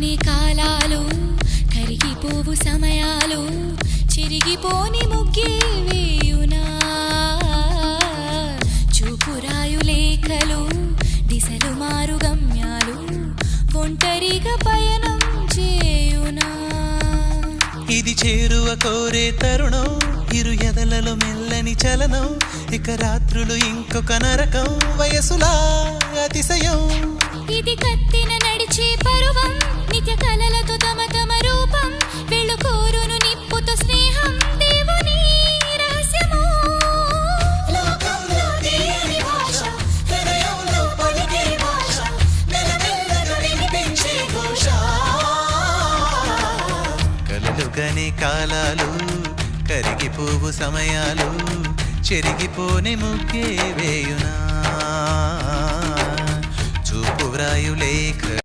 కలలుగనే కాలాలు కరిగిపోవు సమయాలు చిరిగిపోని ముగ్గే వేయునా చూపురాయు లేఖలు దిశలు మారు గమ్యాలు ఒంటరిగా పయనం చేయునా ఇది చేరువ కోరే తరుణం ఇరు ఎదలలో మెల్లని చలనం ఇక రాత్రులు ఇంకొక నరకం వయసులా అతిశయం ఇది కత్తిన నడిచే పరువం నిత్య కలలతో తమ తమ రూపం వెళ్ళు కోరును నిప్పుతో స్నేహం దేవుని రహస్యము లోకంలో దేని భాష హృదయంలో పలికే భాష మెల్లమెల్లగా వినిపించే ఘోష కలలుగనే కాలాలు కరిగిపోవు సమయాలు చెరిగిపోని ముగ్గే వేయునా చూపు వ్రాయు లేఖలు